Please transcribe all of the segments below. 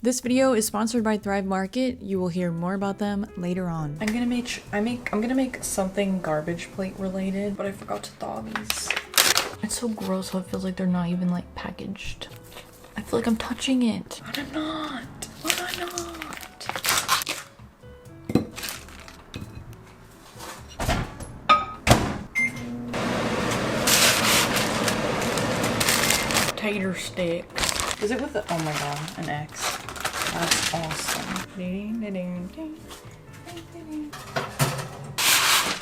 This video is sponsored by Thrive Market. You will hear more about them later on. I'm gonna make something garbage plate related, but I forgot to thaw these. It's so gross how it feels like they're not even like packaged. I feel like I'm touching it. But I'm not. But I'm not. Tater sticks. Is it with the, oh my god, an X? That's awesome.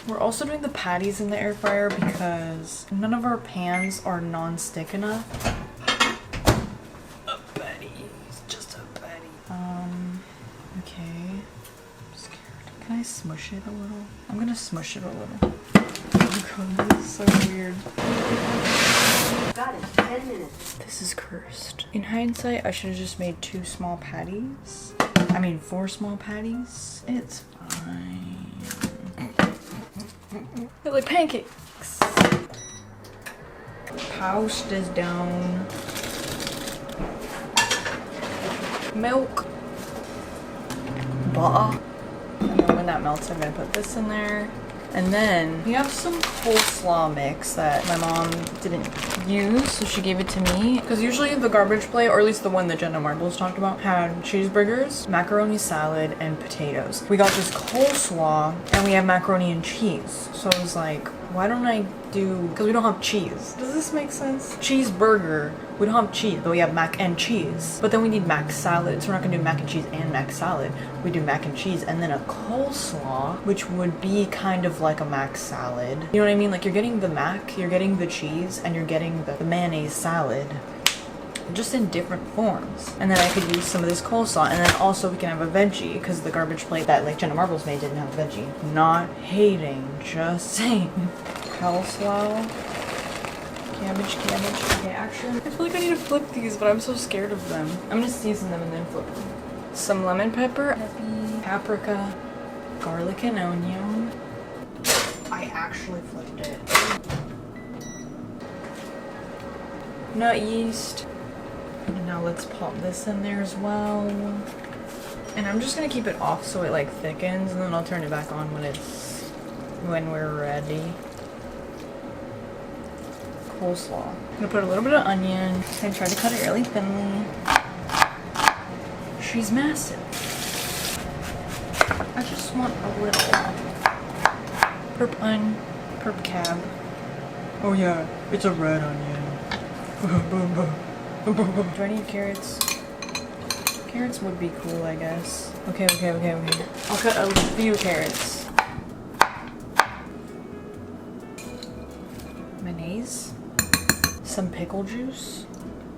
We're also doing the patties in the air fryer because none of our pans are non-stick enough. A patty. It's just a patty. Okay. I'm scared. Can I smush it a little? I'm gonna smush it a little. Oh god, this is so weird. Got it. 10 minutes. This is cursed. In hindsight, I should have just made 2 small patties. I mean, 4 small patties. It's fine. They're like pancakes. Poust is down. Milk. Butter. And then when that melts, I'm gonna put this in there. And then we have some coleslaw mix that my mom didn't use, so she gave it to me. Because usually the garbage plate, or at least the one that Jenna Marbles talked about, had cheeseburgers, macaroni salad, and potatoes. We got this coleslaw, and we have macaroni and cheese. So I was like, why don't I do, because we don't have cheese. Does this make sense? Cheeseburger. We don't have cheese, but we have mac and cheese. But then we need mac salad, so we're not gonna do mac and cheese and mac salad. We do mac and cheese and then a coleslaw, which would be kind of like a mac salad. You know what I mean? Like you're getting the mac, you're getting the cheese, and you're getting the mayonnaise salad. Just in different forms. And then I could use some of this coleslaw, and then also we can have a veggie, because the garbage plate that like Jenna Marbles made didn't have a veggie. Not hating, just saying. Coleslaw. Cabbage. Okay, actually, I feel like I need to flip these, but I'm so scared of them. I'm gonna season them and then flip them. Some lemon pepper, paprika, garlic and onion. I actually flipped it. Nut yeast. And now let's pop this in there as well. And I'm just gonna keep it off so it like thickens, and then I'll turn it back on when we're ready. Coleslaw. I'm gonna put a little bit of onion and try to cut it really thinly. She's massive. I just want a little. Perp cab. Oh yeah, it's a red onion. Do I need carrots? Carrots would be cool, I guess. Okay. I'll cut a few carrots. Mayonnaise. Some pickle juice.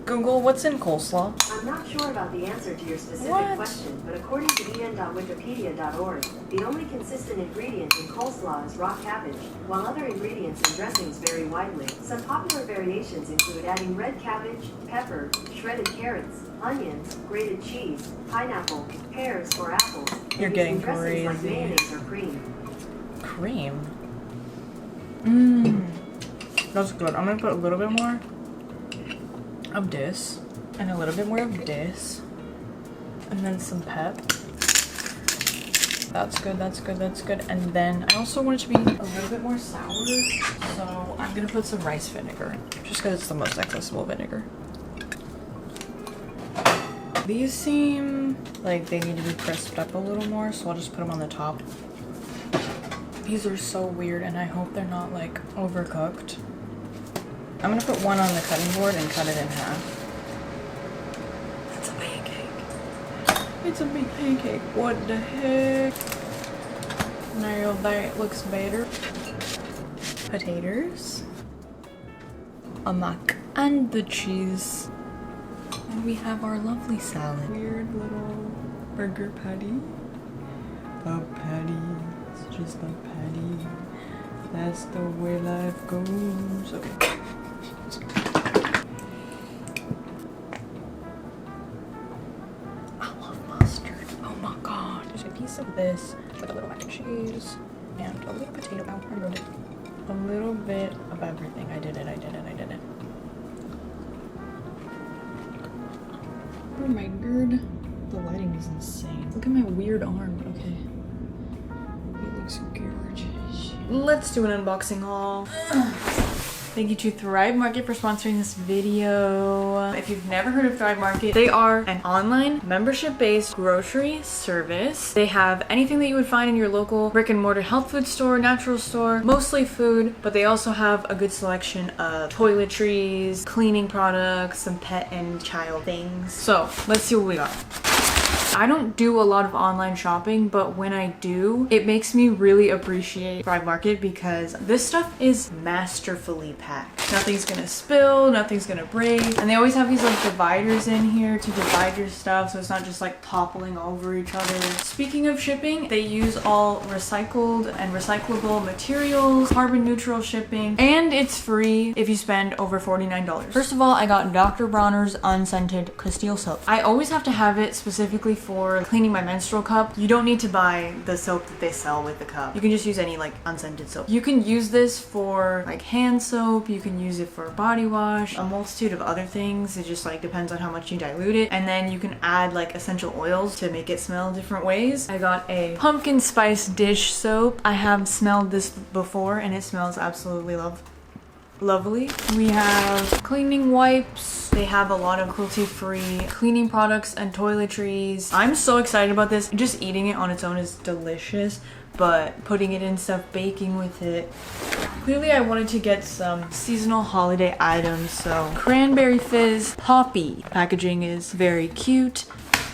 Google, what's in coleslaw? I'm not sure about the answer to your specific What? question, but according to en.wikipedia.org, the only consistent ingredient in coleslaw is raw cabbage, while other ingredients and dressings vary widely. Some popular variations include adding red cabbage, pepper, shredded carrots, onions, grated cheese, pineapple, pears, or apples. You're getting dressings like crazy. mayonnaise or cream. Cream? That's good. I'm gonna put a little bit more of this and a little bit more of this and then some pep. That's good. And then I also want it to be a little bit more sour, so I'm gonna put some rice vinegar just because it's the most accessible vinegar. These seem like they need to be crisped up a little more, so I'll just put them on the top. These are so weird, and I hope they're not like overcooked. I'm gonna put one on the cutting board and cut it in half. It's a pancake. It's a big pancake. What the heck? Now that looks better. Potatoes. A mac and the cheese. And we have our lovely salad. Weird little burger patty. A patty. It's just a patty. That's the way life goes. Okay. I love mustard. Oh my god. There's a piece of this with a little mac and cheese and a little potato. Ow, I wrote it. A little bit of everything. I did it. Oh my god. The is insane. Look at my weird arm. Okay. It looks gorgeous. Let's do an unboxing haul. Thank you to Thrive Market for sponsoring this video. If you've never heard of Thrive Market, they are an online membership-based grocery service. They have anything that you would find in your local brick and mortar health food store, natural store, mostly food, but they also have a good selection of toiletries, cleaning products, some pet and child things. So let's see what we got. I don't do a lot of online shopping, but when I do, it makes me really appreciate Thrive Market because this stuff is masterfully packed. Nothing's gonna spill, nothing's gonna break. And they always have these like dividers in here to divide your stuff so it's not just like toppling over each other. Speaking of shipping, they use all recycled and recyclable materials, carbon neutral shipping, and it's free if you spend over $49. First of all, I got Dr. Bronner's unscented Castile soap. I always have to have it specifically for cleaning my menstrual cup. You don't need to buy the soap that they sell with the cup. You can just use any like unscented soap. You can use this for like hand soap, you can use it for body wash, a multitude of other things. It just like depends on how much you dilute it. And then you can add like essential oils to make it smell different ways. I got a pumpkin spice dish soap. I have smelled this before and it smells absolutely lovely. We have cleaning wipes. They have a lot of cruelty-free cleaning products and toiletries. I'm so excited about this. Just eating it on its own is delicious, but putting it in stuff, baking with it. Clearly I wanted to get some seasonal holiday items, so cranberry fizz poppy. Packaging is very cute.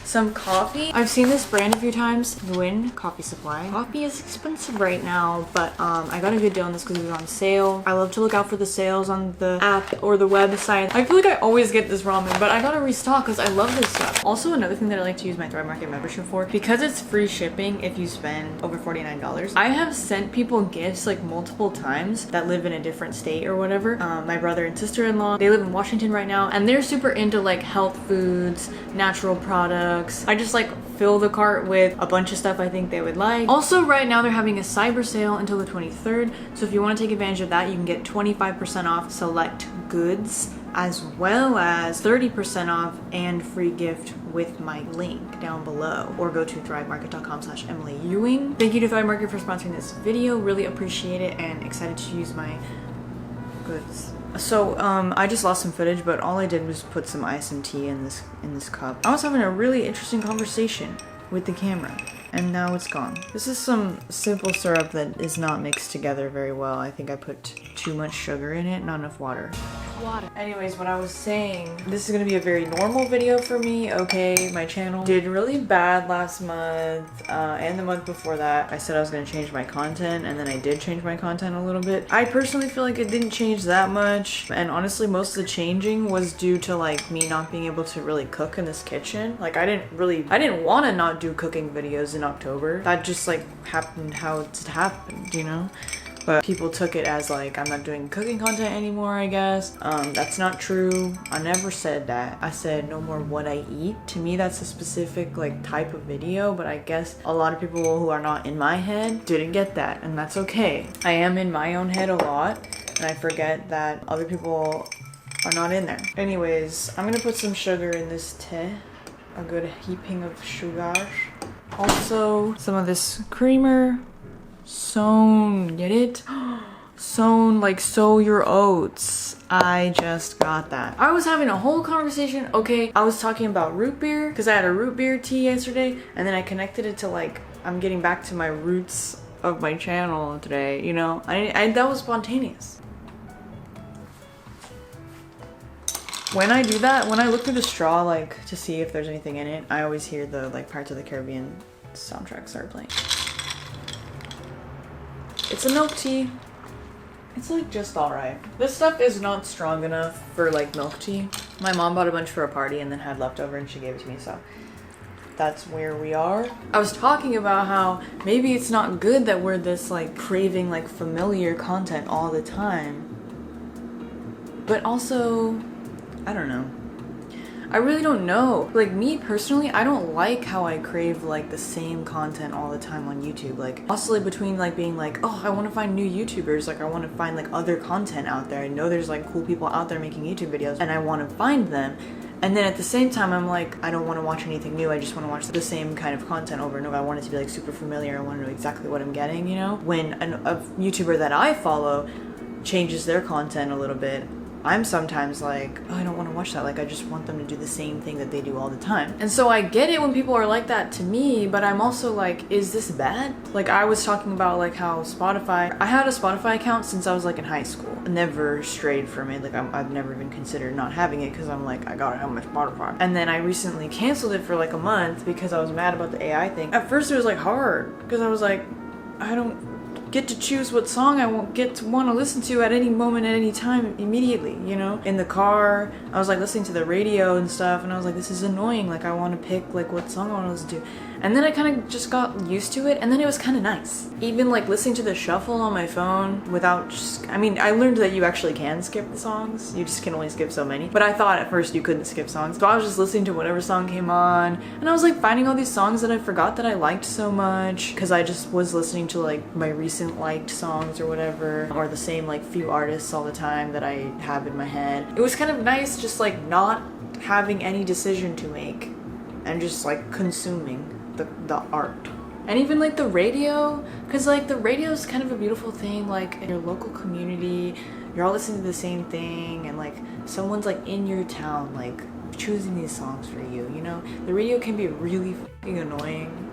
Some coffee. I've seen this brand a few times, Ewing coffee supply. Coffee is expensive right now, but I got a good deal on this because it was on sale. I love to look out for the sales on the app or the website. I feel like I always get this ramen, but I gotta restock because I love this stuff. Also, another thing that I like to use my Thrive Market membership for, because it's free shipping if you spend over $49. I have sent people gifts like multiple times that live in a different state or whatever. My brother and sister-in-law, they live in Washington right now, and they're super into like health foods, natural products. I just like fill the cart with a bunch of stuff I think they would like. Also, right now they're having a cyber sale until the 23rd. So if you want to take advantage of that, you can get 25% off select goods as well as 30% off and free gift with my link down below, or go to thrivemarket.com/Emily Ewing. Thank you to Thrive Market for sponsoring this video. Really appreciate it and excited to use my goods. So I just lost some footage, but all I did was put some ice and tea in this cup. I was having a really interesting conversation with the camera, and now it's gone. This is some simple syrup that is not mixed together very well. I think I put too much sugar in it, not enough water. Anyways, what I was saying, this is gonna be a very normal video for me, okay? My channel did really bad last month and the month before that. I said I was gonna change my content, and then I did change my content a little bit. I personally feel like it didn't change that much, and honestly most of the changing was due to like me not being able to really cook in this kitchen. Like I didn't want to not do cooking videos in October. That just like happened how it's happened, you know? But people took it as like I'm not doing cooking content anymore, I guess. That's not true. I never said that. I said no more what I eat. To me, that's a specific like type of video, but I guess a lot of people who are not in my head didn't get that, and that's okay. I am in my own head a lot, and I forget that other people are not in there. Anyways, I'm gonna put some sugar in this tea. A good heaping of sugar. Also, some of this creamer. Sown, get it? Sown, like sow your oats. I just got that. I was having a whole conversation. Okay, I was talking about root beer because I had a root beer tea yesterday, and then I connected it to like I'm getting back to my roots of my channel today, you know? I that was spontaneous. When I do that, when I look through the straw like to see if there's anything in it, I always hear the like Pirates of the Caribbean soundtrack start playing. It's a milk tea. It's like just alright. This stuff is not strong enough for like milk tea. My mom bought a bunch for a party and then had leftover and she gave it to me, so that's where we are. I was talking about how maybe it's not good that we're this like craving like familiar content all the time. But also, I don't know. I really don't know. Like me personally, I don't like how I crave like the same content all the time on YouTube. Like oscillate between like being like, oh, I want to find new YouTubers. Like I want to find like other content out there. I know there's like cool people out there making YouTube videos and I want to find them. And then at the same time, I'm like, I don't want to watch anything new. I just want to watch the same kind of content over and over. I want it to be like super familiar. I want to know exactly what I'm getting, you know? When a YouTuber that I follow changes their content a little bit, I'm sometimes like, oh, I don't want to watch that. Like, I just want them to do the same thing that they do all the time. And so I get it when people are like that to me, but I'm also like, is this bad? Like, I was talking about like how Spotify, I had a Spotify account since I was like in high school. I never strayed from it. Like, I've never even considered not having it because I'm like, I gotta have my Spotify. And then I recently canceled it for like a month because I was mad about the AI thing. At first it was like hard because I was like, I don't get to choose what song I won't get to want to listen to at any moment, at any time, immediately, you know? In the car, I was like listening to the radio and stuff, and I was like, this is annoying. Like, I want to pick like what song I want to listen to. And then I kind of just got used to it, and then it was kind of nice. Even like listening to the shuffle on my phone without just, I mean, I learned that you actually can skip the songs. You just can only skip so many. But I thought at first you couldn't skip songs. So I was just listening to whatever song came on, and I was like finding all these songs that I forgot that I liked so much because I just was listening to like my recent liked songs or whatever, or the same like few artists all the time that I have in my head. It was kind of nice just like not having any decision to make and just like consuming the art. And even like the radio, because like the radio is kind of a beautiful thing. Like in your local community, you're all listening to the same thing, and like someone's like in your town like choosing these songs for you, you know? The radio can be really fucking annoying.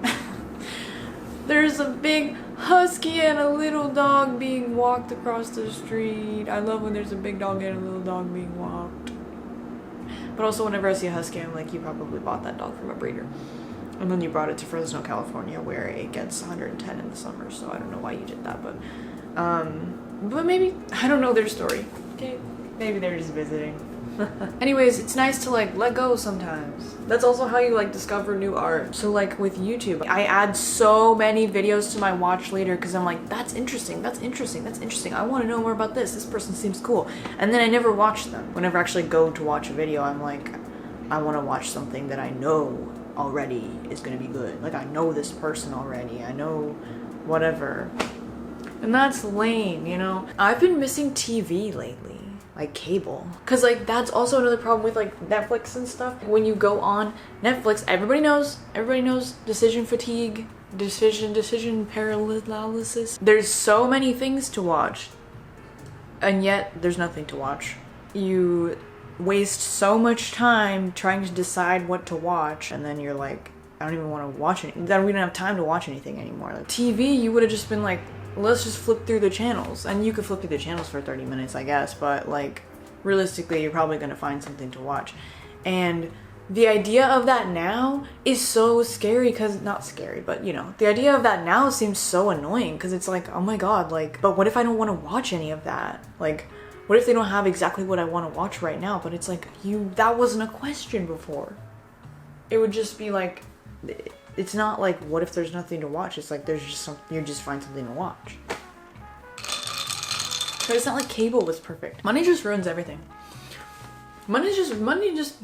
There's a big husky and a little dog being walked across the street. I love when there's a big dog and a little dog being walked. But also whenever I see a husky, I'm like, you probably bought that dog from a breeder. And then you brought it to Fresno, California, where it gets 110 in the summer, so I don't know why you did that, but maybe, I don't know their story. Okay, maybe they're just visiting. Anyways, it's nice to like let go sometimes. That's also how you like discover new art. So like with YouTube, I add so many videos to my watch later because I'm like, that's interesting, that's interesting, that's interesting. I want to know more about this. This person seems cool. And then I never watch them. Whenever I actually go to watch a video, I'm like, I want to watch something that I know already is gonna be good. Like, I know this person already, I know whatever. And that's lame, you know? I've been missing TV lately, like cable, because like that's also another problem with like Netflix and stuff. When you go on Netflix, everybody knows decision fatigue, decision paralysis. There's so many things to watch, and yet there's nothing to watch. You waste so much time trying to decide what to watch, and then you're like, I don't even want to watch it. Then we don't have time to watch anything anymore. Like TV, you would have just been like, let's just flip through the channels, and you could flip through the channels for 30 minutes, I guess, but like realistically, you're probably gonna find something to watch. And the idea of that now is so scary, because not scary, but you know, the idea of that now seems so annoying, because it's like, oh my god, like, but what if I don't want to watch any of that? Like, what if they don't have exactly what I want to watch right now? But it's like, that wasn't a question before. It would just be like, it's not like, what if there's nothing to watch? It's like, there's just you just find something to watch. But it's not like cable was perfect. Money just ruins everything. Money just.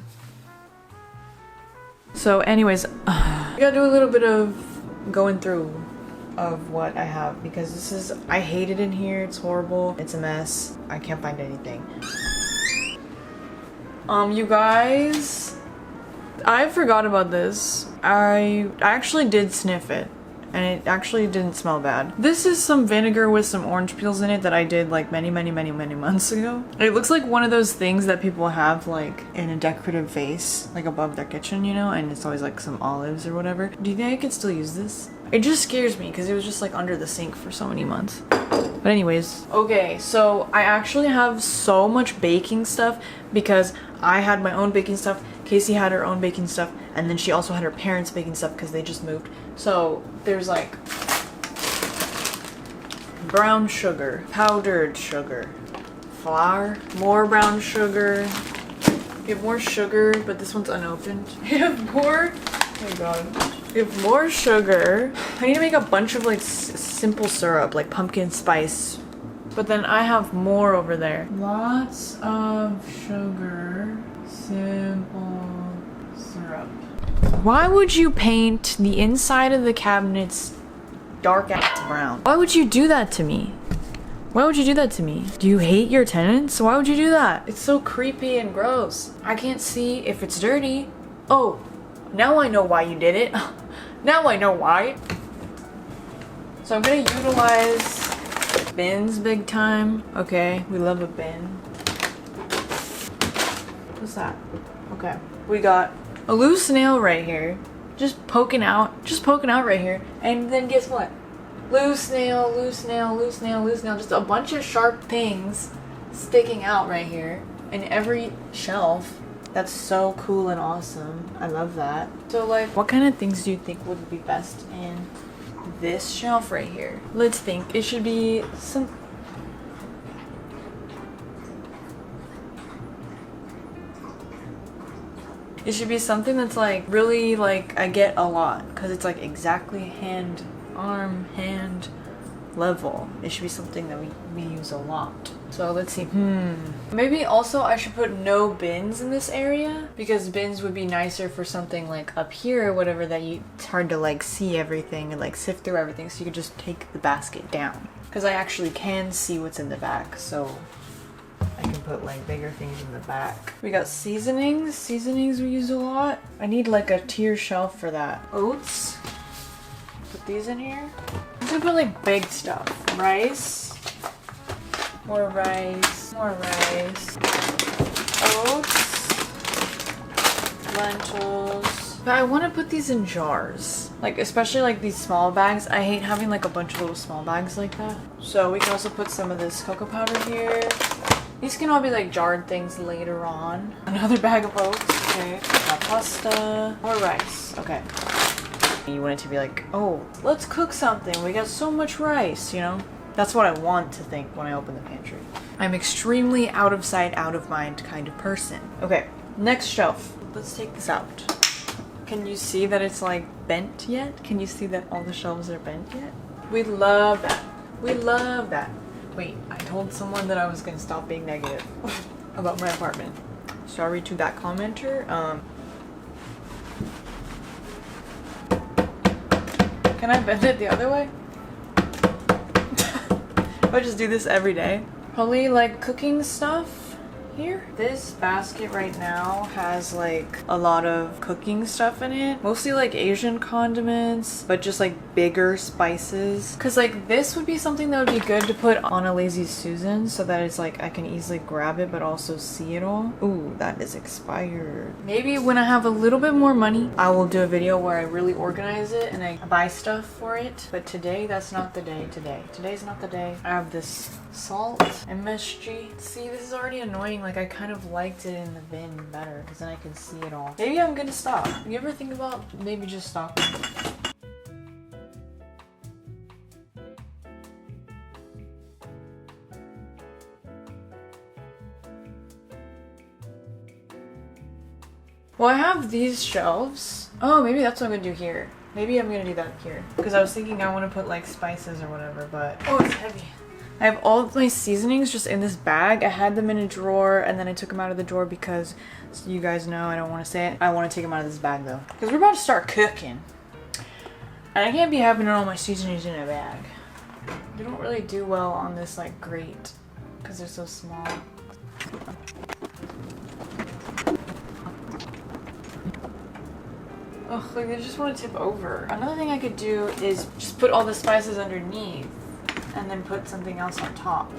So anyways, I gotta do a little bit of going through of what I have, because I hate it in here. It's horrible. It's a mess. I can't find anything. You guys, I forgot about this. I actually did sniff it, and it actually didn't smell bad. This is some vinegar with some orange peels in it that I did like many months ago. It looks like one of those things that people have like in a decorative vase, like above their kitchen, you know, and it's always like some olives or whatever. Do you think I could still use this? It just scares me because it was just like under the sink for so many months. But anyways, okay, so I actually have so much baking stuff because I had my own baking stuff, Casey had her own baking stuff, and then she also had her parents' baking stuff because they just moved. So there's like brown sugar, powdered sugar, flour, more brown sugar. We have more sugar, but this one's unopened. We have more, oh my god. We have more sugar. I need to make a bunch of like simple syrup, like pumpkin spice. But then I have more over there. Lots of sugar, simple syrup. Why would you paint the inside of the cabinets dark ass brown? Why would you do that to me? Why would you do that to me? Do you hate your tenants? Why would you do that? It's so creepy and gross. I can't see if it's dirty. Oh, now I know why you did it. Now I know why. So I'm gonna utilize bins big time. Okay, we love a bin. What's that? Okay, we got a loose nail right here. Just poking out right here. And then guess what? Loose nail, loose nail, loose nail, loose nail. Just a bunch of sharp things sticking out right here in every shelf. That's so cool and awesome. I love that. So like, what kind of things do you think would be best in this shelf right here? Let's think. It should be some... It should be something that's like really like I get a lot because it's like exactly hand, arm, hand level. It should be something that we use a lot. So let's see. Maybe also I should put no bins in this area because bins would be nicer for something like up here or whatever that it's hard to like see everything and like sift through everything, so you could just take the basket down. Because I actually can see what's in the back, so I can put like bigger things in the back. We got seasonings. Seasonings we use a lot. I need like a tier shelf for that. Oats. Put these in here. I'm gonna put like big stuff. Rice. More rice. More rice. Oats. Lentils. But I want to put these in jars. Like especially like these small bags. I hate having like a bunch of little small bags like that. So we can also put some of this cocoa powder here. These can all be like jarred things later on. Another bag of oats. Okay. Got pasta. More rice. Okay. You want it to be like, oh, let's cook something. We got so much rice, you know? That's what I want to think when I open the pantry. I'm extremely out of sight, out of mind kind of person. Okay, next shelf. Let's take this out. Can you see that it's like bent yet? Can you see that all the shelves are bent yet? We love that. We love that. Wait, I told someone that I was gonna stop being negative about my apartment. Sorry to that commenter. Can I bend it the other way? If I just do this every day. Probably like cooking stuff here. This basket right now has like a lot of cooking stuff in it. Mostly like Asian condiments, but just like bigger spices. Cause like this would be something that would be good to put on a Lazy Susan so that it's like I can easily grab it but also see it all. Ooh, that is expired. Maybe when I have a little bit more money, I will do a video where I really organize it and I buy stuff for it. But today, that's not the day today. Today's not the day. I have this salt, MSG. See, this is already annoying. Like I kind of liked it in the bin better because then I can see it all. Maybe I'm gonna stop. You ever think about maybe just stopping? Well, I have these shelves. Oh, maybe that's what I'm gonna do here. Maybe I'm gonna do that here. Because I was thinking I want to put like spices or whatever, but oh, it's heavy. I have all of my seasonings just in this bag. I had them in a drawer and then I took them out of the drawer because, so you guys know, I don't want to say it. I want to take them out of this bag though. Because we're about to start cooking. And I can't be having all my seasonings in a bag. They don't really do well on this like grate because they're so small. Ugh, like they just want to tip over. Another thing I could do is just put all the spices underneath and then put something else on top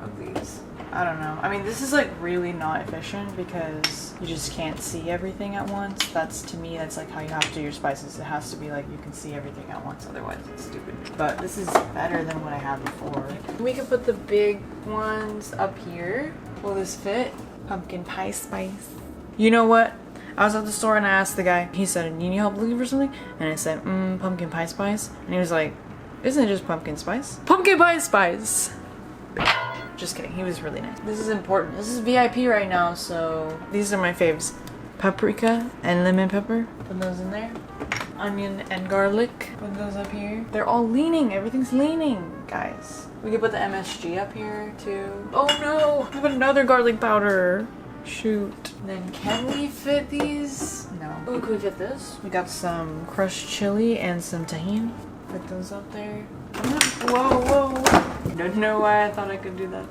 of these. I don't know. I mean, this is like really not efficient because you just can't see everything at once. That's, to me, that's like how you have to do your spices. It has to be like you can see everything at once, otherwise it's stupid. But this is better than what I had before. We can put the big ones up here. Will this fit? Pumpkin pie spice. You know what? I was at the store and I asked the guy. He said, "You need help looking for something?" And I said, pumpkin pie spice. And he was like, "Isn't it just pumpkin spice?" Pumpkin pie spice! Just kidding, he was really nice. This is important. This is VIP right now, so these are my faves. Paprika and lemon pepper. Put those in there. Onion and garlic. Put those up here. They're all leaning. Everything's leaning, guys. We could put the MSG up here, too. Oh no! I put another garlic powder. Shoot. Then can we fit these? No. Oh, can we fit this? We got some crushed chili and some tahini. Put those up there. Whoa, whoa. Don't know why I thought I could do that.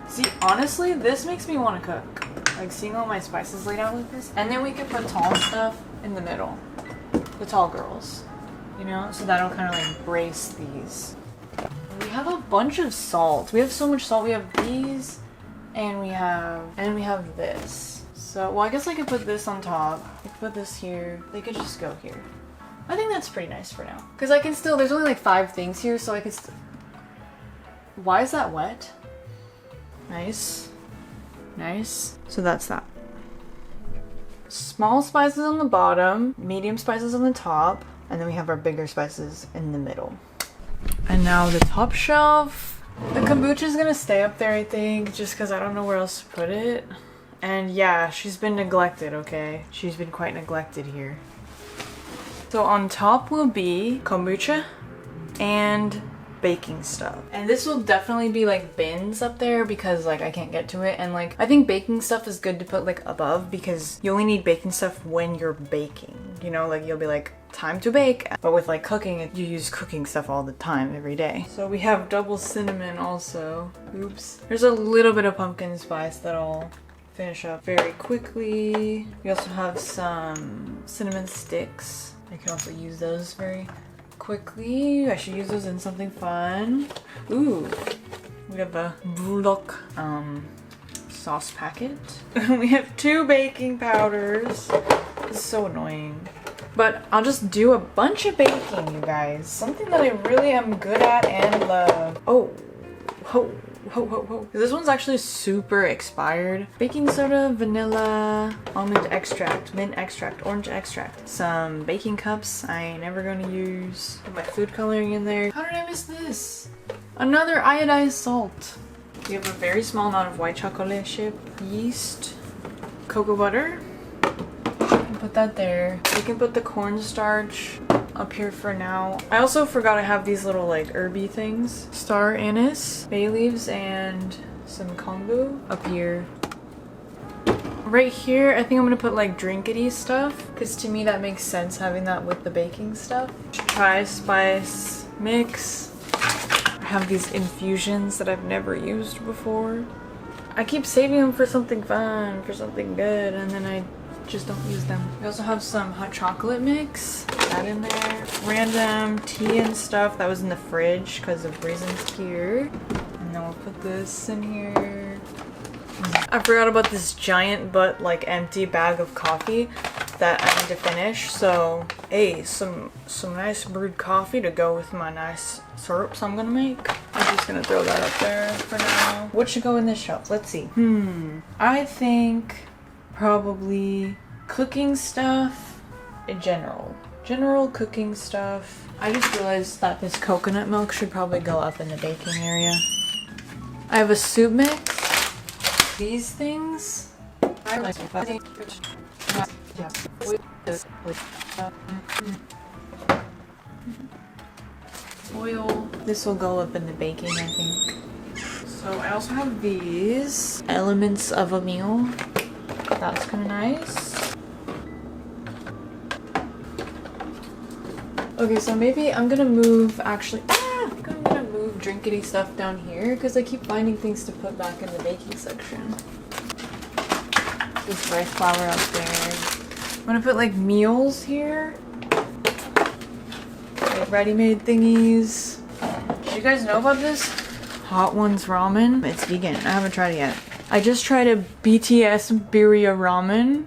See, honestly, this makes me want to cook. Like seeing all my spices laid out like this. And then we could put tall stuff in the middle. The tall girls. You know? So that'll kind of like brace these. We have a bunch of salt. We have so much salt. We have these and we have this. So, well, I guess I could put this on top. I could put this here. They could just go here. I think that's pretty nice for now. Because I can still, there's only like 5 things here, so I can still... Why is that wet? Nice. Nice. So that's that. Small spices on the bottom, medium spices on the top, and then we have our bigger spices in the middle. And now the top shelf. The kombucha is gonna stay up there, I think, just because I don't know where else to put it. And yeah, she's been neglected, okay? She's been quite neglected here. So on top will be kombucha and baking stuff. And this will definitely be like bins up there because like I can't get to it. And like I think baking stuff is good to put like above because you only need baking stuff when you're baking. You know, like you'll be like, time to bake. But with like cooking, you use cooking stuff all the time, every day. So we have double cinnamon also. Oops. There's a little bit of pumpkin spice that I'll finish up very quickly. We also have some cinnamon sticks. I can also use those very quickly. I should use those in something fun. Ooh, we have a bulldog sauce packet. We have 2 baking powders. This is so annoying. But I'll just do a bunch of baking, you guys. Something that I really am good at and love. Oh, ho, ho, ho, ho. This one's actually super expired. Baking soda, vanilla, almond extract, mint extract, orange extract. Some baking cups I ain't never gonna use. Put my food coloring in there. How did I miss this? Another iodized salt. We have a very small amount of white chocolate chip, yeast, cocoa butter. Put that there. We can put the cornstarch up here for now. I also forgot I have these little like herby things. Star anise, bay leaves, and some kombu up here. Right here, I think I'm gonna put like drinkity stuff because to me that makes sense having that with the baking stuff. Chai spice mix. I have these infusions that I've never used before. I keep saving them for something fun, for something good, and then I just don't use them. We also have some hot chocolate mix. Put that in there. Random tea and stuff that was in the fridge because of reasons here. And then we'll put this in here. I forgot about this giant but like empty bag of coffee that I need to finish. So, hey, some nice brewed coffee to go with my nice syrups I'm gonna make. I'm just gonna throw that up there for now. What should go in this shelf? Let's see. I think probably cooking stuff in general cooking stuff. I just realized that this coconut milk should probably go up in the baking area. I have a soup mix. These things oil. This will go up in the baking, I think. So I also have these elements of a meal. That's kind of nice. Okay, so maybe I'm gonna move I think I'm gonna move drinkity stuff down here because I keep finding things to put back in the baking section. This rice flour up there. I'm gonna put like meals here. Like ready-made thingies. Did you guys know about this? Hot Ones ramen. It's vegan. I haven't tried it yet. I just tried a BTS birria ramen.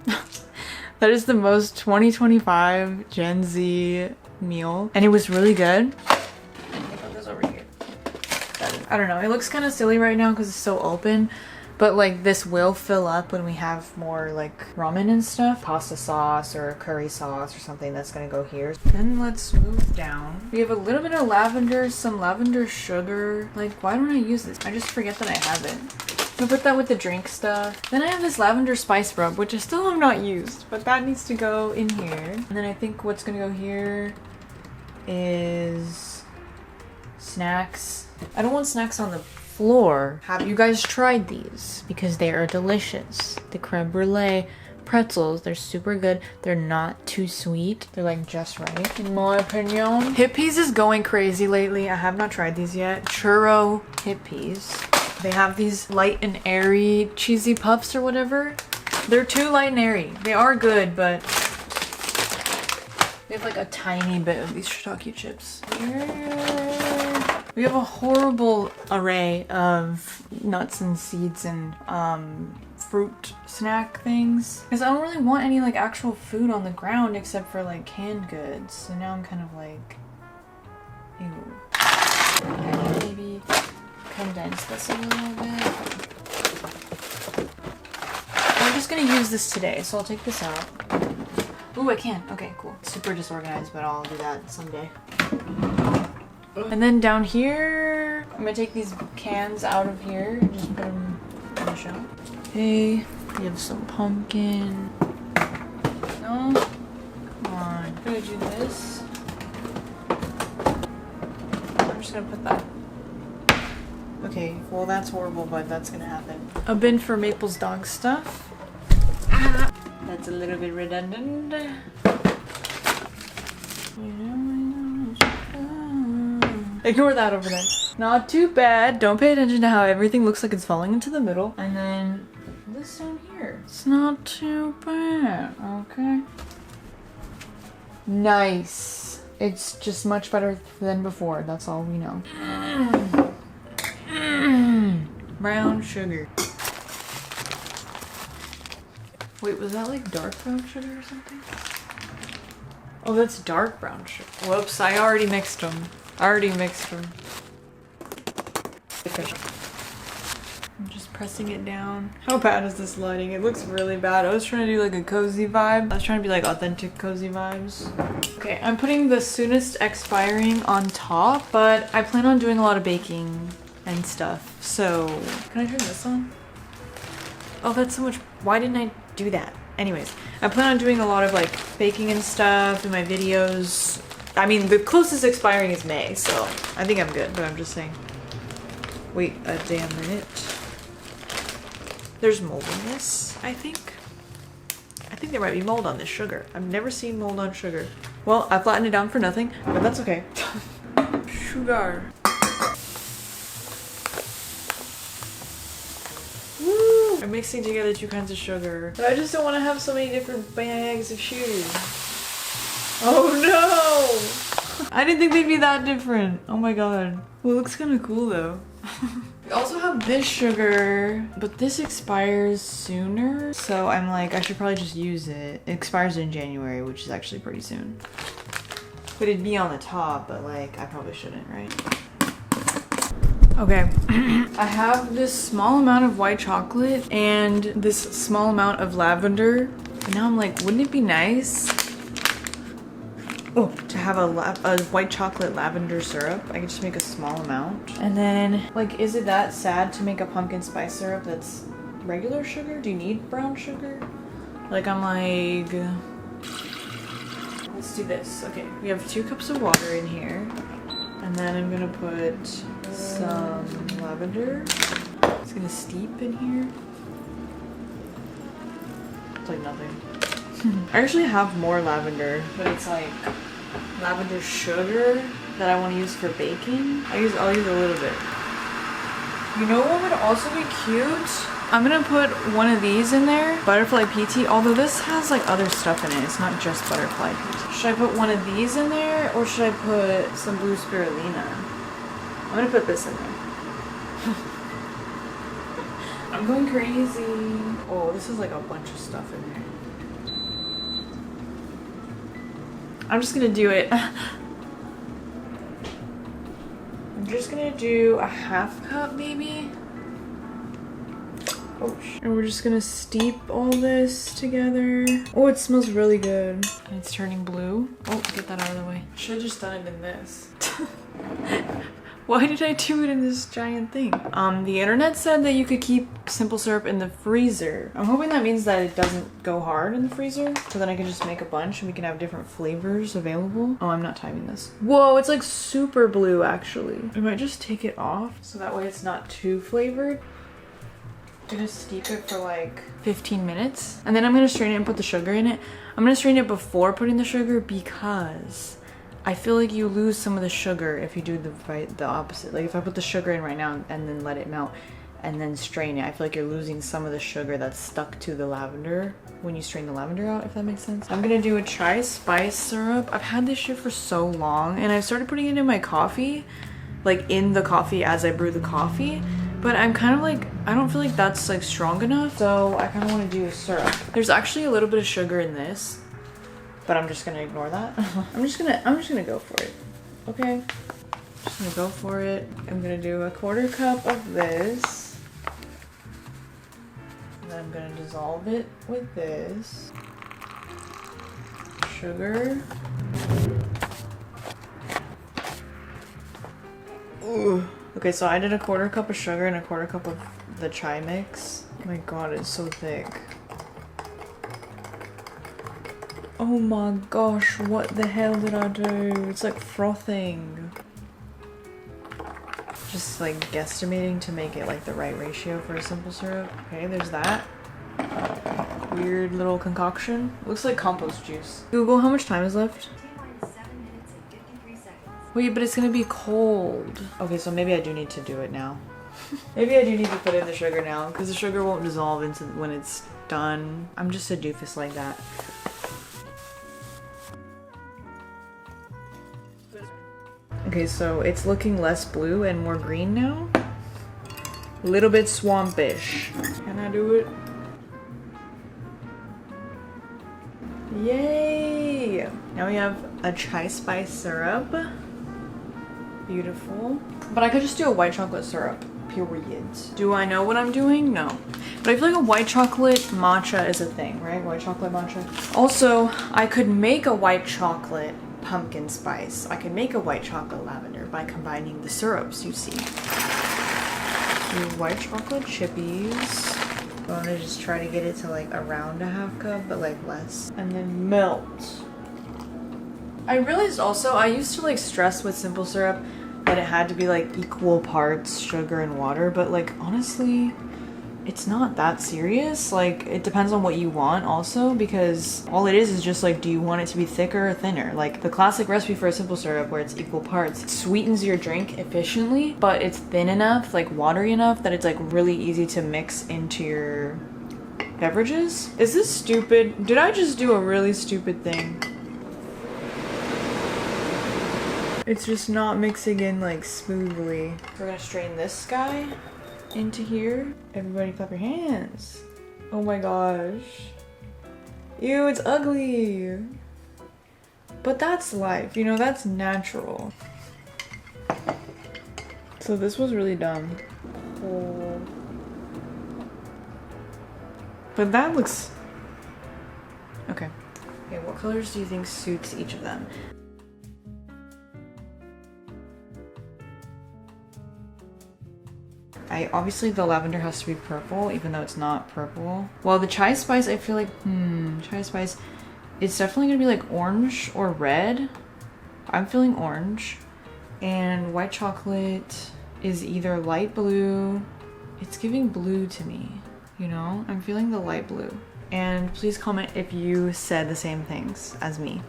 That is the most 2025 Gen Z meal. And it was really good. Let me put this over here. I don't know. It looks kind of silly right now because it's so open. But like this will fill up when we have more like ramen and stuff. Pasta sauce or curry sauce or something that's gonna go here. Then let's move down. We have a little bit of lavender, some lavender sugar. Like why don't I use this? I just forget that I have it. I'll put that with the drink stuff. Then I have this lavender spice rub, which I still have not used, but that needs to go in here. And then I think what's gonna go here is snacks. I don't want snacks on the floor. Have you guys tried these? Because they are delicious. The creme brulee pretzels. They're super good. They're not too sweet. They're like just right, in my opinion. Hip peas is going crazy lately. I have not tried these yet. Churro hip peas. They have these light and airy cheesy puffs or whatever. They're too light and airy. They are good, but we have like a tiny bit of these shiitake chips. We have a horrible array of nuts and seeds and fruit snack things. Because I don't really want any like actual food on the ground except for like canned goods. So now I'm kind of like, ew. Maybe condense this a little bit. I'm just gonna use this today, so I'll take this out. Ooh, I can. Okay, cool. Super disorganized, but I'll do that someday. And then down here, I'm gonna take these cans out of here and just put them in the shelf. Okay, we have some pumpkin. No? Come on. I'm gonna do this. I'm just gonna put that. Okay, well that's horrible, but that's gonna happen. A bin for Maple's dog stuff. That's a little bit redundant. Ignore that over there. Not too bad. Don't pay attention to how everything looks like it's falling into the middle. And then this down here. It's not too bad, okay? Nice. It's just much better than before. That's all we know. Brown sugar. Wait, was that like dark brown sugar or something? Oh, that's dark brown sugar. Whoops, I already mixed them. I'm just pressing it down. How bad is this lighting? It looks really bad. I was trying to do like a cozy vibe. I was trying to be like authentic cozy vibes. Okay, I'm putting the soonest expiring on top, but I plan on doing a lot of baking and stuff. So, can I turn this on? Oh, that's so much. Why didn't I do that? Anyways, I plan on doing a lot of like baking and stuff in my videos. I mean, the closest expiring is May, so I think I'm good, but I'm just saying. Wait a damn minute. There's mold in this, I think. I think there might be mold on this sugar. I've never seen mold on sugar. Well, I flattened it down for nothing, but that's okay. Sugar. Woo! I'm mixing together 2 kinds of sugar. But I just don't want to have so many different bags of sugar. Oh no! I didn't think they'd be that different. Oh my god. Well, it looks kind of cool though. We also have this sugar, but this expires sooner. So I'm like, I should probably just use it. It expires in January, which is actually pretty soon. But it'd be on the top, but like, I probably shouldn't, right? Okay, I have this small amount of white chocolate and this small amount of lavender. And now I'm like, wouldn't it be nice to have a white chocolate lavender syrup? I could just make a small amount. And then, like, is it that sad to make a pumpkin spice syrup that's regular sugar? Do you need brown sugar? Like, I'm like, let's do this. Okay, we have 2 cups of water in here. And then I'm gonna put some lavender. It's gonna steep in here. It's like nothing. I actually have more lavender, but it's like lavender sugar that I want to use for baking. I'll use a little bit. You know what would also be cute? I'm gonna put one of these in there, butterfly PT, although this has like other stuff in it. It's not just butterfly PT. Should I put one of these in there or should I put some blue spirulina? I'm gonna put this in there. I'm going crazy. Oh, this is like a bunch of stuff in there. I'm just gonna do it. I'm just gonna do a half cup maybe. Oh, and we're just gonna steep all this together. Oh, it smells really good. And it's turning blue. Oh, get that out of the way. Should have just done it in this. Why did I do it in this giant thing? The internet said that you could keep simple syrup in the freezer. I'm hoping that means that it doesn't go hard in the freezer. So then I can just make a bunch and we can have different flavors available. Oh, I'm not timing this. Whoa, it's like super blue actually. I might just take it off so that way it's not too flavored. I'm gonna steep it for like 15 minutes. And then I'm gonna strain it and put the sugar in it. I'm gonna strain it before putting the sugar because I feel like you lose some of the sugar if you do the opposite. Like if I put the sugar in right now and then let it melt and then strain it, I feel like you're losing some of the sugar that's stuck to the lavender when you strain the lavender out, if that makes sense. I'm gonna do a chai spice syrup. I've had this shit for so long and I've started putting it in my coffee, like in the coffee as I brew the coffee. But I'm kind of like, I don't feel like that's like strong enough. So I kind of want to do a syrup. There's actually a little bit of sugar in this, but I'm just gonna ignore that. I'm just gonna go for it. Okay. Just gonna go for it. I'm gonna do a 1/4 cup of this. And then I'm gonna dissolve it with this. Sugar. Ooh. Okay, so I did a 1/4 cup of sugar and a 1/4 cup of the chai mix. Oh my god, it's so thick. Oh my gosh, what the hell did I do? It's like frothing. Just like guesstimating to make it like the right ratio for a simple syrup. Okay, there's that. Weird little concoction. Looks like compost juice. Google, how much time is left? Wait, but it's gonna be cold. Okay, so maybe I do need to do it now. Maybe I do need to put in the sugar now because the sugar won't dissolve into when it's done. I'm just a doofus like that. Okay, so it's looking less blue and more green now. A little bit swampish. Can I do it? Yay! Now we have a chai spice syrup. Beautiful. But I could just do a white chocolate syrup, period. Do I know what I'm doing? No. But I feel like a white chocolate matcha is a thing, right? White chocolate matcha. Also, I could make a white chocolate pumpkin spice. I could make a white chocolate lavender by combining the syrups, you see. Do white chocolate chippies. I want to just try to get it to like around a 1/2 cup, but like less. And then melt. I realized also, I used to like stress with simple syrup that it had to be like equal parts sugar and water, but like honestly, it's not that serious. Like it depends on what you want also, because all it is just like, do you want it to be thicker or thinner? Like the classic recipe for a simple syrup where it's equal parts, it sweetens your drink efficiently, but it's thin enough, like watery enough, that it's like really easy to mix into your beverages. Is this stupid? Did I just do a really stupid thing? It's just not mixing in like smoothly. We're gonna strain this guy into here. Everybody clap your hands. Oh my gosh. Ew, it's ugly. But that's life, you know, that's natural. So this was really dumb. Oh. But that looks... Okay. Okay, what colors do you think suits each of them? Obviously the lavender has to be purple, even though it's not purple. Well, the chai spice, I feel like, chai spice, it's definitely gonna be like orange or red. I'm feeling orange. And white chocolate is either light blue. It's giving blue to me, you know? I'm feeling the light blue. And please comment if you said the same things as me.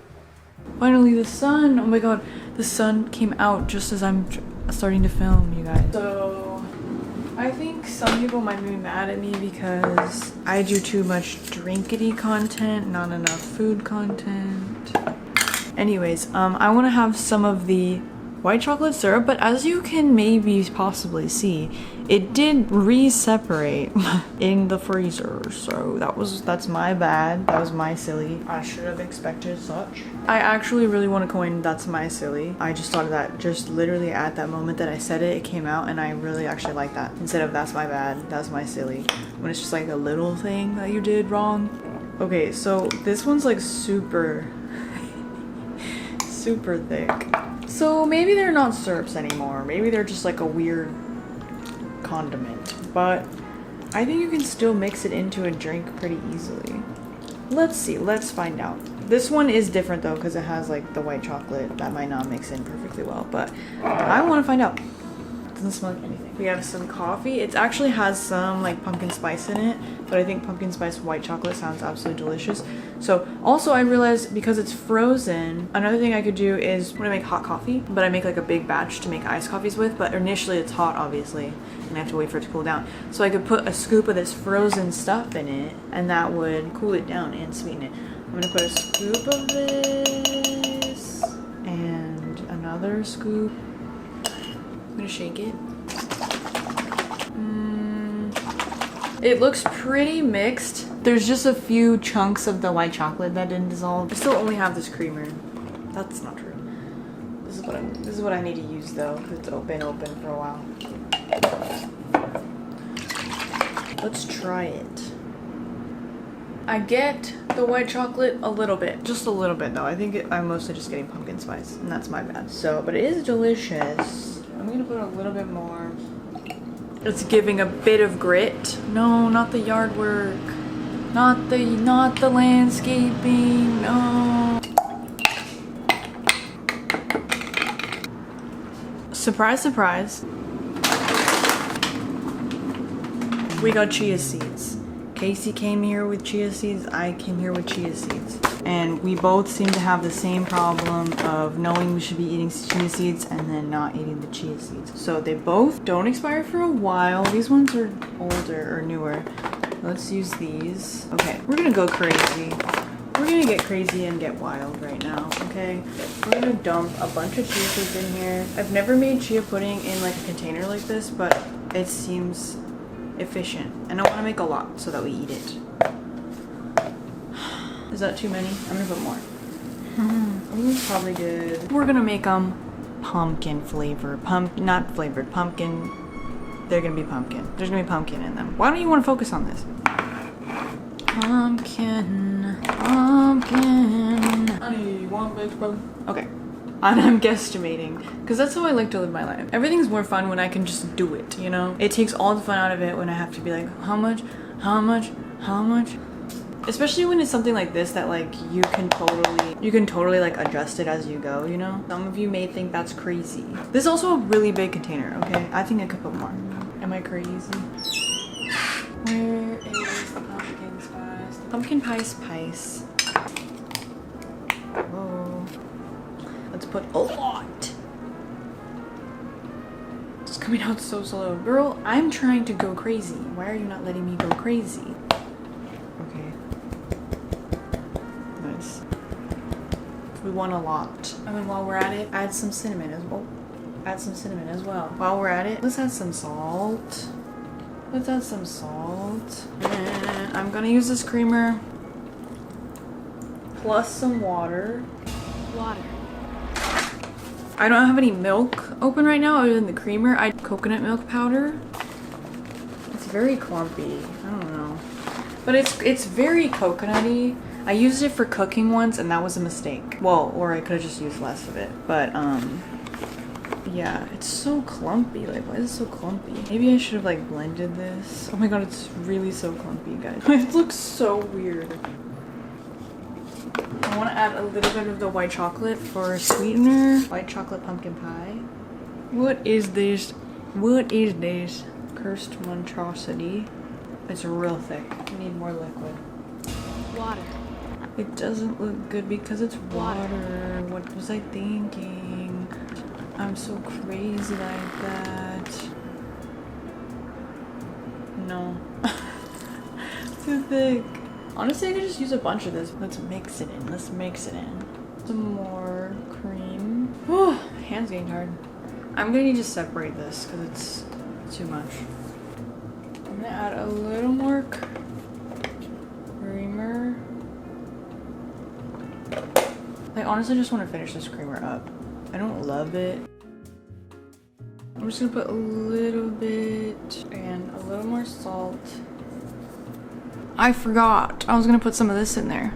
Finally, the sun! Oh my god, the sun came out just as I'm starting to film, you guys. So I think some people might be mad at me because I do too much drinkity content, not enough food content. Anyways, I want to have some of the white chocolate syrup, but as you can maybe possibly see, it did re-separate in the freezer, so that's my bad. That was my silly. I should have expected such. I actually really want to coin that's my silly. I just thought of that just literally at that moment that I said it, it came out, and I really actually like that. Instead of that's my bad, that's my silly. When it's just like a little thing that you did wrong. Okay, so this one's like super super thick. So maybe they're not syrups anymore. Maybe they're just like a weird condiment. But I think you can still mix it into a drink pretty easily. Let's see. Let's find out. This one is different though because it has like the white chocolate that might not mix in perfectly well. But I want to find out. Doesn't smell like anything. We have some coffee. It actually has some like pumpkin spice in it, but I think pumpkin spice white chocolate sounds absolutely delicious. So also I realized because it's frozen, another thing I could do is when I make hot coffee, but I make like a big batch to make iced coffees with, but initially it's hot obviously, and I have to wait for it to cool down. So I could put a scoop of this frozen stuff in it, and that would cool it down and sweeten it. I'm gonna put a scoop of this, and another scoop. I'm gonna shake it. It looks pretty mixed. There's just a few chunks of the white chocolate that didn't dissolve. I still only have this creamer. That's not true. This is what I need to use though, because it's been open for a while. Let's try it. I get the white chocolate a little bit, just a little bit though. I think I'm mostly just getting pumpkin spice, and that's my bad. So, but it is delicious. I'm gonna put a little bit more. It's giving a bit of grit. No, not the yard work. Not the landscaping. No. Surprise, surprise. We got chia seeds. Casey came here with chia seeds. I came here with chia seeds. And we both seem to have the same problem of knowing we should be eating chia seeds and then not eating the chia seeds. So they both don't expire for a while. These ones are older or newer. Let's use these. Okay, we're gonna go crazy. We're gonna get crazy and get wild right now, okay? We're gonna dump a bunch of chia seeds in here. I've never made chia pudding in like a container like this, but it seems efficient. And I wanna make a lot so that we eat it. Is that too many? I'm gonna put more. Ooh, probably good. We're gonna make them pumpkin flavored. Not flavored, pumpkin. They're gonna be pumpkin. There's gonna be pumpkin in them. Why don't you wanna focus on this? Pumpkin, pumpkin. Honey, you want baked brother? Okay. And I'm guesstimating, because that's how I like to live my life. Everything's more fun when I can just do it, you know? It takes all the fun out of it when I have to be like, how much, how much, how much? Especially when it's something like this that like you can totally like adjust it as you go, you know? Some of you may think that's crazy. This is also a really big container, okay? I think I could put more. Am I crazy? Where is the pumpkin spice? Pumpkin spice. Whoa. Let's put a lot. It's coming out so slow. Girl, I'm trying to go crazy. Why are you not letting me go crazy? Okay. Nice. We want a lot. And then while we're at it, add some cinnamon as well. Add some cinnamon as well. While we're at it, let's add some salt. Let's add some salt. And I'm gonna use this creamer plus some water. Water. I don't have any milk open right now other than the creamer. I coconut milk powder. It's very clumpy. I don't know. But it's very coconutty. I used it for cooking once and that was a mistake. Well, or I could have just used less of it. But yeah, it's so clumpy. Like, why is it so clumpy? Maybe I should have like blended this. Oh my god, it's really so clumpy, guys. It looks so weird. I want to add a little bit of the white chocolate for sweetener. White chocolate pumpkin pie. What is this? What is this? Cursed monstrosity. It's real thick. We need more liquid. Water. It doesn't look good because it's water. What was I thinking? I'm so crazy like that. No. Too thick. Honestly, I could just use a bunch of this. Let's mix it in. Let's mix it in. Some more cream. Whew, hands getting tired. I'm gonna need to separate this because it's too much. I'm gonna add a little more creamer. I honestly just want to finish this creamer up. I don't love it. I'm just gonna put a little bit and a little more salt. I forgot. I was gonna put some of this in there.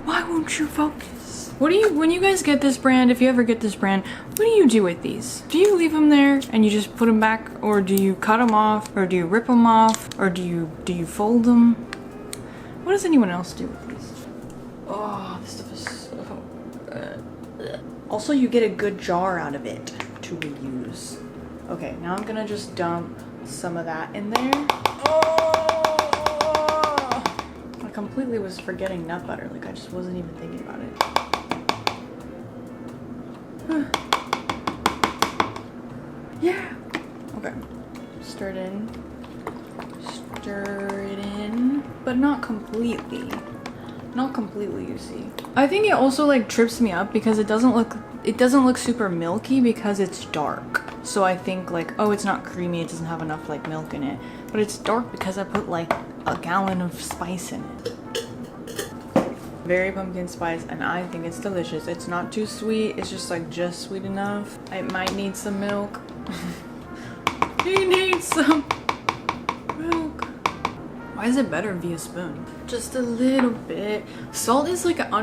Why won't you focus? What do you, when you guys get this brand, if you ever get this brand, what do you do with these? Do you leave them there and you just put them back, or do you cut them off, or do you rip them off, or do you fold them? What does anyone else do with these? Oh, this stuff is so good. Also, you get a good jar out of it to reuse. Okay, now I'm gonna just dump some of that in there. Oh! I completely was forgetting nut butter. Like, I just wasn't even thinking about it. Yeah! Okay. Stir it in. Stir it in. But not completely. Not completely, you see. I think it also like trips me up because it doesn't look super milky because it's dark. So I think like, oh, it's not creamy, it doesn't have enough like milk in it. But it's dark because I put like a gallon of spice in it. Very pumpkin spice, and I think it's delicious. It's not too sweet, it's just like just sweet enough. It might need some milk. He needs some milk. Why is it better via spoon? Just a little bit. Salt is like an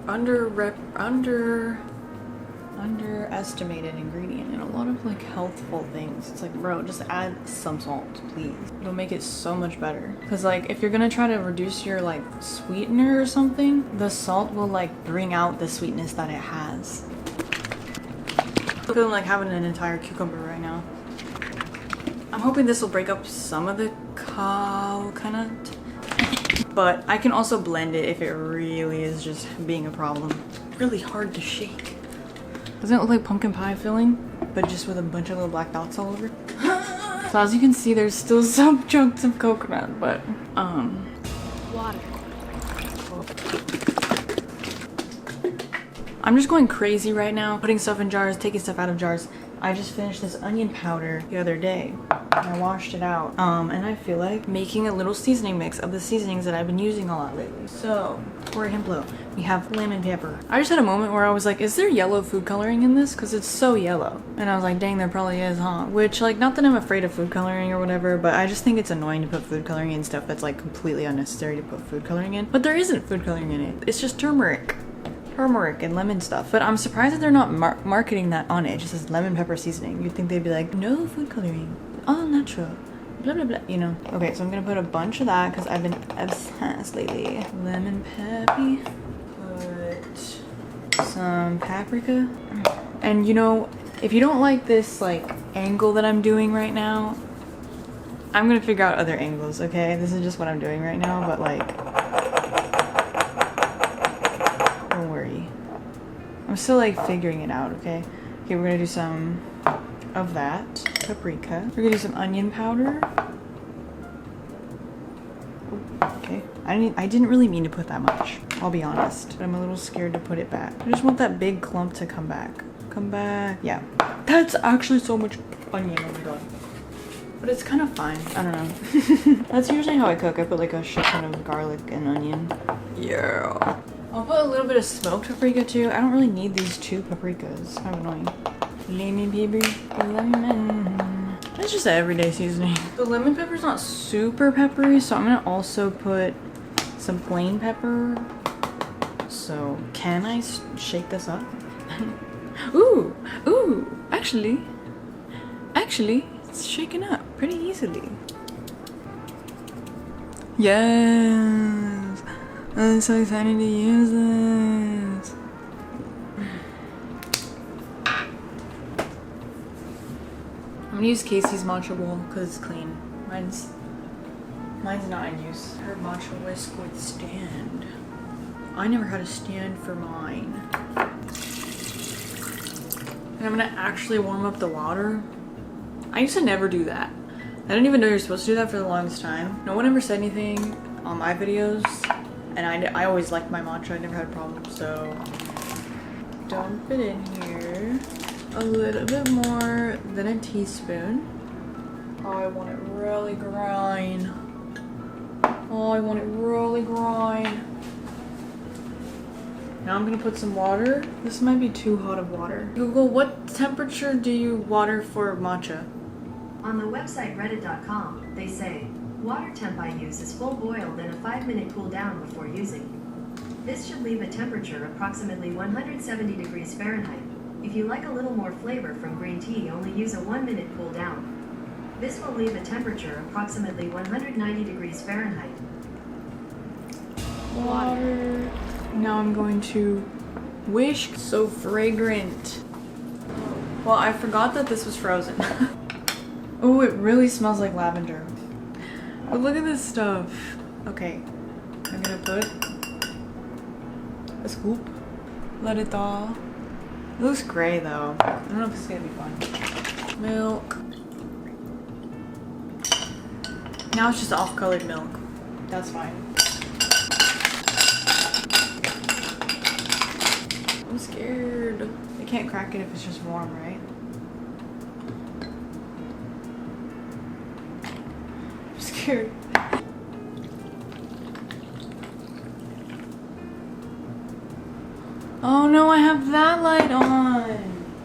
underestimated ingredient in a lot of like healthful things. It's like, bro, just add some salt, please. It'll make it so much better. Cause like if you're gonna try to reduce your like sweetener or something, the salt will like bring out the sweetness that it has. I'm feeling like having an entire cucumber right now. I'm hoping this will break up some of the coconut, but I can also blend it if it really is just being a problem. Really hard to shake. Doesn't it look like pumpkin pie filling, but just with a bunch of little black dots all over? So as you can see, there's still some chunks of coconut, but water. I'm just going crazy right now, putting stuff in jars, taking stuff out of jars. I just finished this onion powder the other day. I washed it out, and I feel like making a little seasoning mix of the seasonings that I've been using a lot lately. So, for example, we have lemon pepper. I just had a moment where I was like, is there yellow food coloring in this? Because it's so yellow. And I was like, dang, there probably is, huh? Which, like, not that I'm afraid of food coloring or whatever, but I just think it's annoying to put food coloring in stuff that's, like, completely unnecessary to put food coloring in. But there isn't food coloring in it. It's just turmeric and lemon stuff. But I'm surprised that they're not marketing that on it. It just says lemon pepper seasoning. You'd think they'd be like, no food coloring, all natural, blah blah blah, you know. Okay, so I'm gonna put a bunch of that because I've been obsessed lately. Lemon peppy. Put some paprika. And you know, if you don't like this like angle that I'm doing right now, I'm gonna figure out other angles, okay? This is just what I'm doing right now, but like, I'm still like figuring it out, okay? Okay, we're gonna do some of that paprika. We're gonna do some onion powder. Okay, I didn't really mean to put that much, I'll be honest, but I'm a little scared to put it back. I just want that big clump to come back. Come back. Yeah, that's actually so much onion. Oh my god. But it's kind of fine. I don't know. That's usually how I cook. I put like a shit ton of garlic and onion. Yeah. I'll put a little bit of smoked paprika too. I don't really need these two paprikas. Kind of annoying. Lemon pepper. Lemon. It's just an everyday seasoning. The lemon pepper's not super peppery, so I'm gonna also put some plain pepper. So can I shake this up? Ooh, actually, it's shaken up pretty easily. Yes. I'm so excited to use this. I'm gonna use Casey's matcha bowl because it's clean. Mine's not in use. Her matcha whisk would stand. I never had a stand for mine. And I'm gonna actually warm up the water. I used to never do that. I didn't even know you're supposed to do that for the longest time. No one ever said anything on my videos. And I always liked my matcha, I never had problems, so dump it in here. A little bit more than a teaspoon. Oh, I want it really grind. Oh, I want it really grind. Now I'm gonna put some water. This might be too hot of water. Google, what temperature do you water for matcha? On the website reddit.com, they say, water temp I use is full boil then a 5-minute cool down before using. This should leave a temperature approximately 170 degrees Fahrenheit. If you like a little more flavor from green tea, only use a 1-minute cool down. This will leave a temperature approximately 190 degrees Fahrenheit. Water. Now I'm going to whisk. So fragrant. Well, I forgot that this was frozen. Oh, it really smells like lavender. But look at this stuff. Okay, I'm gonna put a scoop. Let it thaw. It looks gray though. I don't know if it's gonna be fun. Milk. Now it's just off-colored milk. That's fine. I'm scared. I can't crack it if it's just warm, right? I'm scared. Oh no, I have that light on.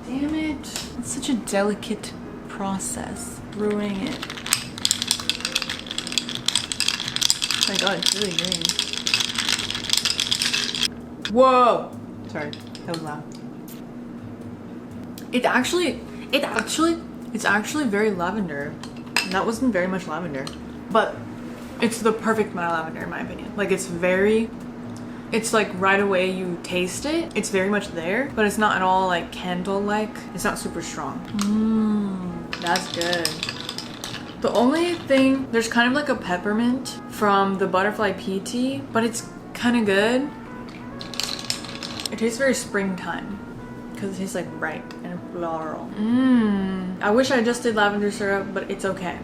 Damn it. It's such a delicate process. Ruining it. Oh my god, it's really green. Whoa! Sorry, that was loud. It's actually very lavender. And that wasn't very much lavender. But it's the perfect amount of lavender in my opinion. Like it's like right away you taste it. It's very much there, but it's not at all like candle-like. It's not super strong. That's good. The only thing, there's kind of like a peppermint from the butterfly pea tea, but it's kind of good. It tastes very springtime because it tastes like ripe and floral. I wish I just did lavender syrup, but it's okay.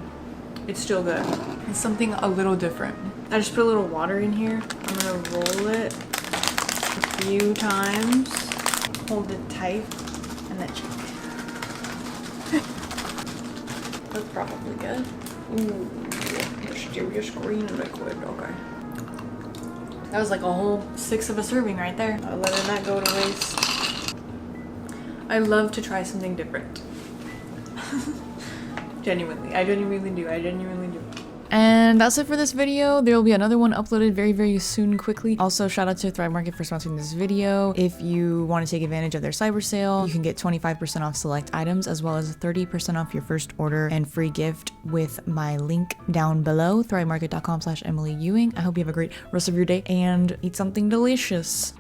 It's still good. It's something a little different. I just put a little water in here. I'm gonna roll it a few times, hold it tight, and then shake it. That's probably good. Ooh, mysterious green liquid. Okay. That was like a whole 6 of a serving right there. I'm letting that go to waste. I love to try something different. Genuinely. I genuinely do. And that's it for this video. There will be another one uploaded very, very soon, quickly. Also, shout out to Thrive Market for sponsoring this video. If you want to take advantage of their cyber sale, you can get 25% off select items, as well as 30% off your first order and free gift with my link down below, thrivemarket.com/Emily Ewing. I hope you have a great rest of your day and eat something delicious.